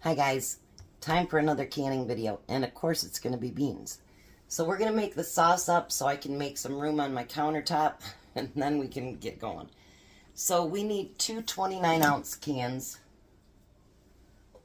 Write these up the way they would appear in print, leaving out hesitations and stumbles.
Hi guys, time for another canning video, and of course it's going to be beans. So we're going to make the sauce up so I can make some room on my countertop, and then we can get going. So we need two 29-ounce cans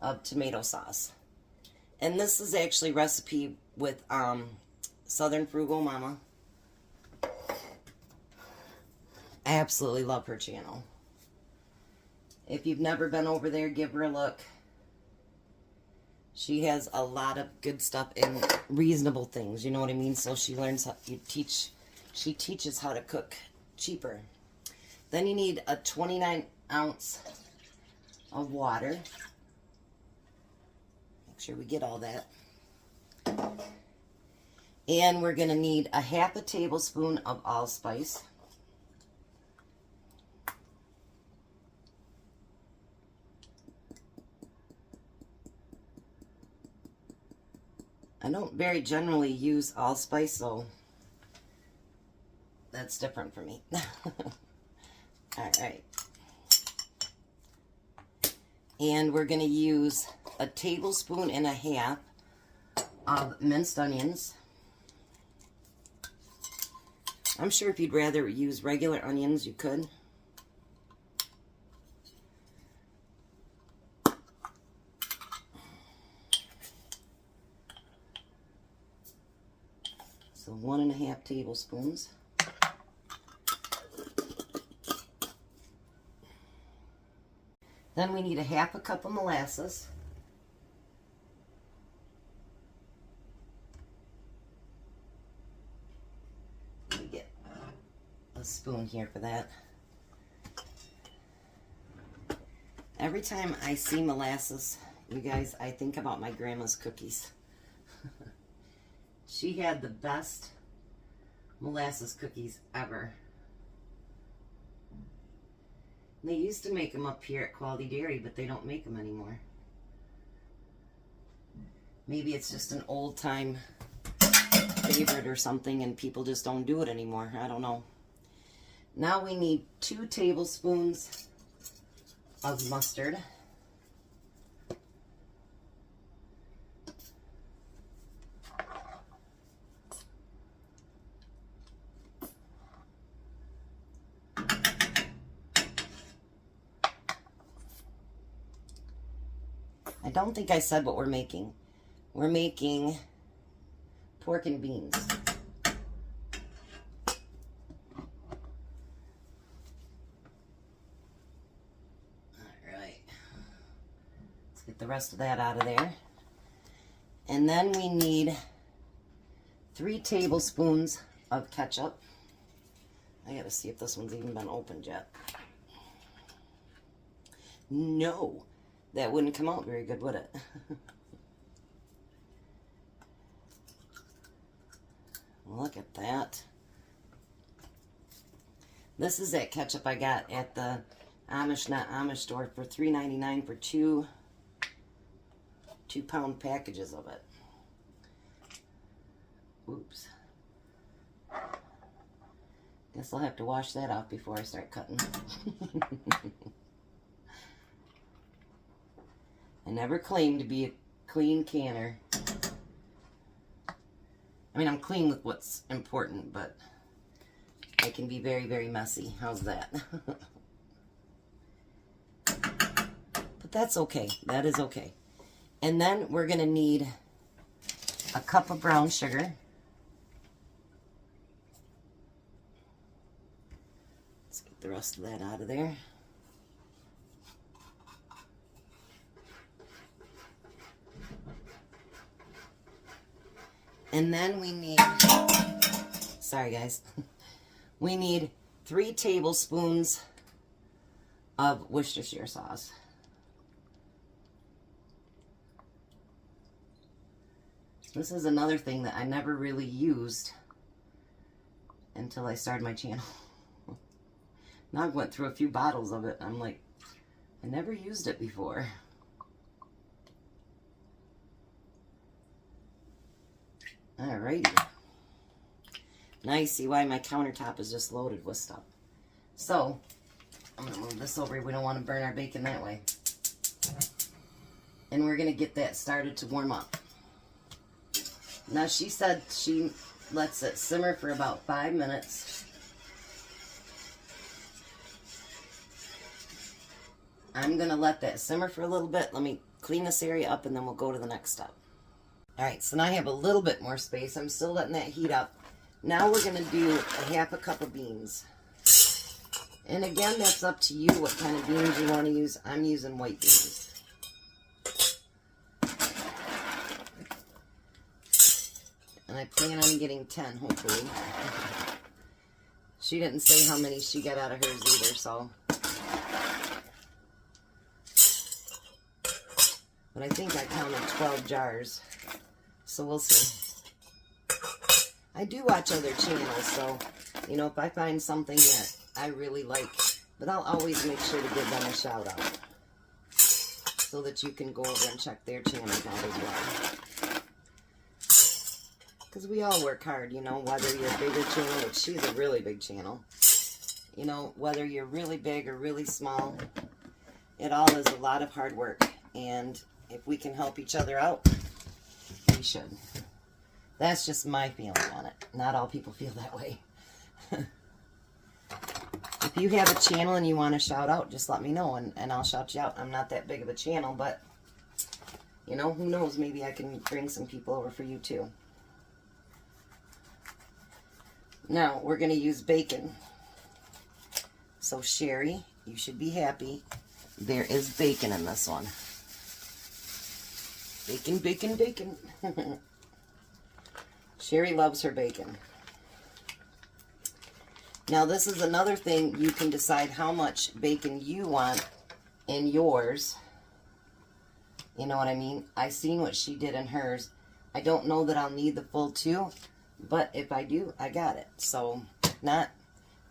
of tomato sauce. And this is actually recipe with Southern Frugal Mama. I absolutely love her channel. If you've never been over there, give her a look. She has a lot of good stuff and reasonable things, you know what I mean? So she learns how she teaches how to cook cheaper. Then you need a 29-ounce of water. Make sure we get all that. And we're going to need a half a tablespoon of allspice. I don't very generally use allspice, so that's different for me. Alright. And we're going to use a tablespoon and a half of minced onions. I'm sure if you'd rather use regular onions, you could. So 1.5 tablespoons. Then we need a half a cup of molasses. Let me get a spoon here for that. Every time I see molasses, you guys, I think about my grandma's cookies. She had the best molasses cookies ever. They used to make them up here at Quality Dairy, but they don't make them anymore. Maybe it's just an old-time favorite or something, and people just don't do it anymore. I don't know. Now we need 2 tablespoons of mustard. I don't think I said what we're making. We're making pork and beans. Alright. Let's get the rest of that out of there. And then we need 3 tablespoons of ketchup. I gotta see if this one's even been opened yet. No. That wouldn't come out very good, would it? Look at that. This is that ketchup I got at the Amish Not Amish store for $3.99 for 2-pound packages of it. Oops. Guess I'll have to wash that off before I start cutting. I never claimed to be a clean canner. I mean, I'm clean with what's important, but I can be very, very messy. How's that? But that's okay. That is okay. And then we're going to need a cup of brown sugar. Let's get the rest of that out of there. And then we need, sorry guys, we need 3 tablespoons of Worcestershire sauce. This is another thing that I never really used until I started my channel. Now I've went through a few bottles of it. I'm like, I never used it before. Alrighty. Now you see why my countertop is just loaded with stuff. So, I'm going to move this over. We don't want to burn our bacon that way. And we're going to get that started to warm up. Now she said she lets it simmer for about 5 minutes. I'm going to let that simmer for a little bit. Let me clean this area up and then we'll go to the next step. Alright, so now I have a little bit more space. I'm still letting that heat up. Now we're going to do a 1/2 cup of beans. And again, that's up to you what kind of beans you want to use. I'm using white beans. And I plan on getting 10, hopefully. She didn't say how many she got out of hers either, so. But I think I counted 12 jars. So we'll see. I do watch other channels, so, you know, if I find something that I really like, but I'll always make sure to give them a shout out. So that you can go over and check their channels out as well. Because we all work hard, you know, whether you're a bigger channel, which she's a really big channel. You know, whether you're really big or really small, it all is a lot of hard work. And if we can help each other out, we should. That's just my feeling on it. Not all people feel that way. If you have a channel and you want to shout out, just let me know and I'll shout you out. I'm not that big of a channel, but, you know, who knows, maybe I can bring some people over for you too. Now, we're going to use bacon. So, Sherry, you should be happy. There is bacon in this one. Bacon, bacon, bacon. Sherry loves her bacon. Now, this is another thing. You can decide how much bacon you want in yours. You know what I mean? I seen what she did in hers. I don't know that I'll need the full 2. But if I do, I got it. So, if not,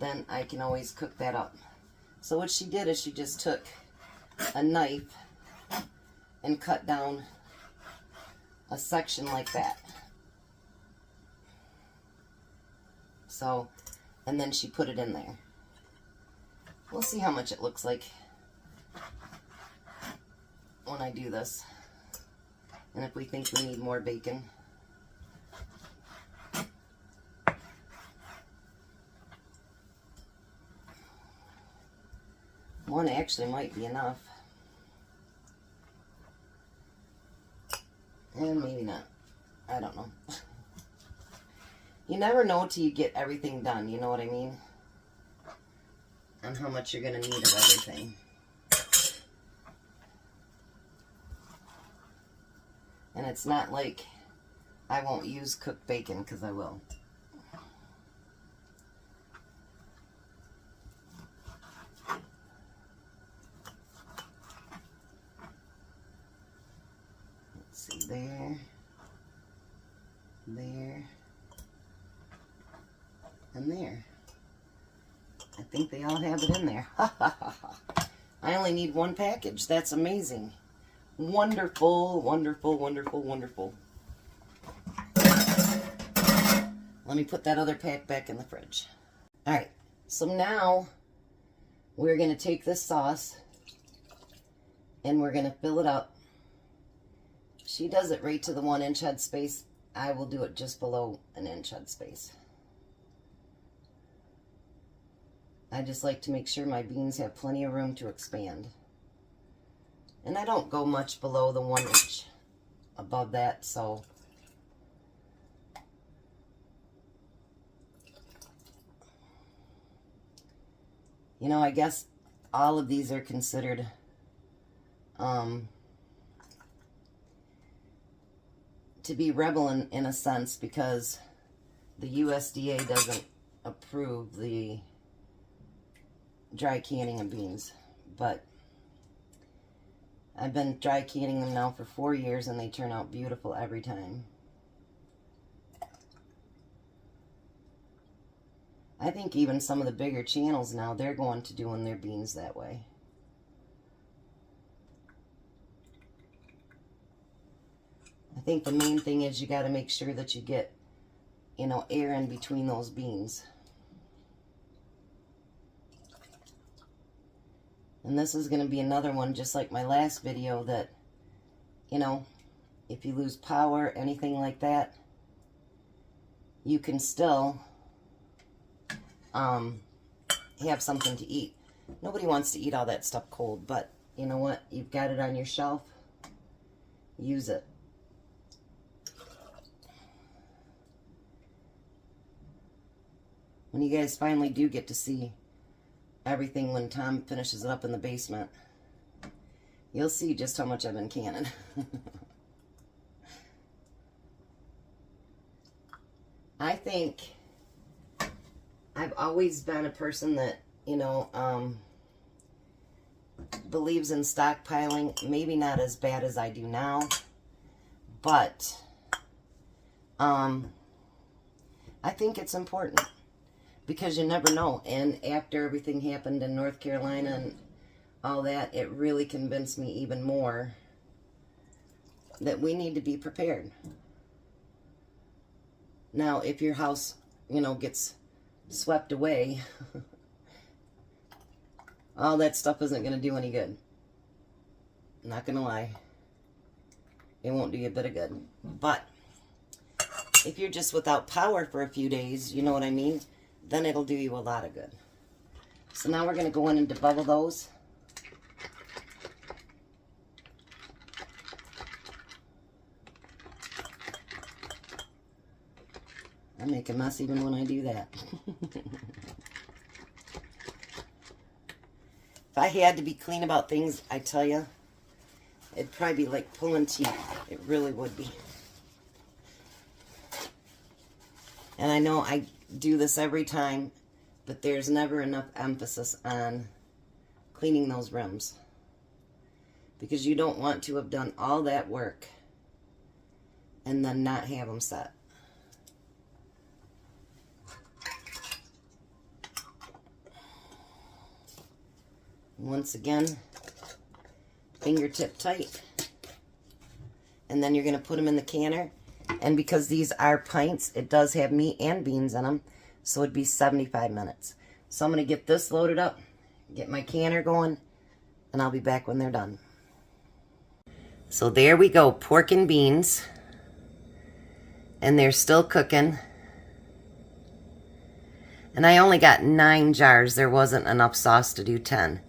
then I can always cook that up. So what she did is she just took a knife and cut down a section like that. So, and then she put it in there. We'll see how much it looks like when I do this. And if we think we need more bacon. One actually might be enough. And maybe not. I don't know. You never know till you get everything done, you know what I mean? On how much you're going to need of everything. And it's not like I won't use cooked bacon, because I will. There, there, and there. I think they all have it in there. I only need 1 package. That's amazing. Wonderful, wonderful, wonderful, wonderful. Let me put that other pack back in the fridge. Alright, so now we're going to take this sauce and we're going to fill it up. She does it right to the 1-inch head space. I will do it just below an inch head space. I just like to make sure my beans have plenty of room to expand. And I don't go much below the 1 inch above that, so. You know, I guess all of these are considered to be rebel in a sense, because the USDA doesn't approve the dry canning of beans. But I've been dry canning them now for 4 years and they turn out beautiful every time. I think even some of the bigger channels now, they're going to doing their beans that way. I think the main thing is you got to make sure that you get, you know, air in between those beans. And this is going to be another one, just like my last video, that you know, if you lose power, anything like that, you can still have something to eat. Nobody wants to eat all that stuff cold, but you know what? You've got it on your shelf. Use it. When you guys finally do get to see everything when Tom finishes it up in the basement, you'll see just how much I've been canning. I think I've always been a person that, you know, believes in stockpiling. Maybe not as bad as I do now, but I think it's important because you never know. And after everything happened in North Carolina and all that, it really convinced me even more that we need to be prepared. Now, if your house, you know, gets swept away, all that stuff isn't going to do any good. Not going to lie. It won't do you a bit of good. But if you're just without power for a few days, you know what I mean, then it'll do you a lot of good. So now we're going to go in and debubble those. I make a mess even when I do that. If I had to be clean about things, I tell you, it'd probably be like pulling teeth. It really would be. And I know I do this every time, but there's never enough emphasis on cleaning those rims. Because you don't want to have done all that work and then not have them set. Once again, fingertip tight. And then you're going to put them in the canner. And because these are pints, it does have meat and beans in them. So it'd be 75 minutes. So I'm going to get this loaded up, get my canner going, and I'll be back when they're done. So there we go, pork and beans. And they're still cooking. And I only got 9 jars. There wasn't enough sauce to do 10.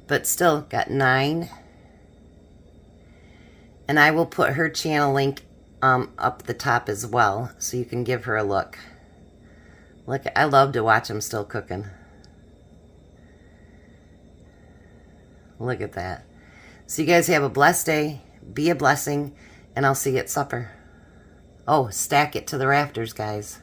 But still, got 9. And I will put her channel link up the top as well, so you can give her a look. Look, I love to watch them still cooking. Look at that. So you guys have a blessed day. Be a blessing. And I'll see you at supper. Oh, stack it to the rafters, guys.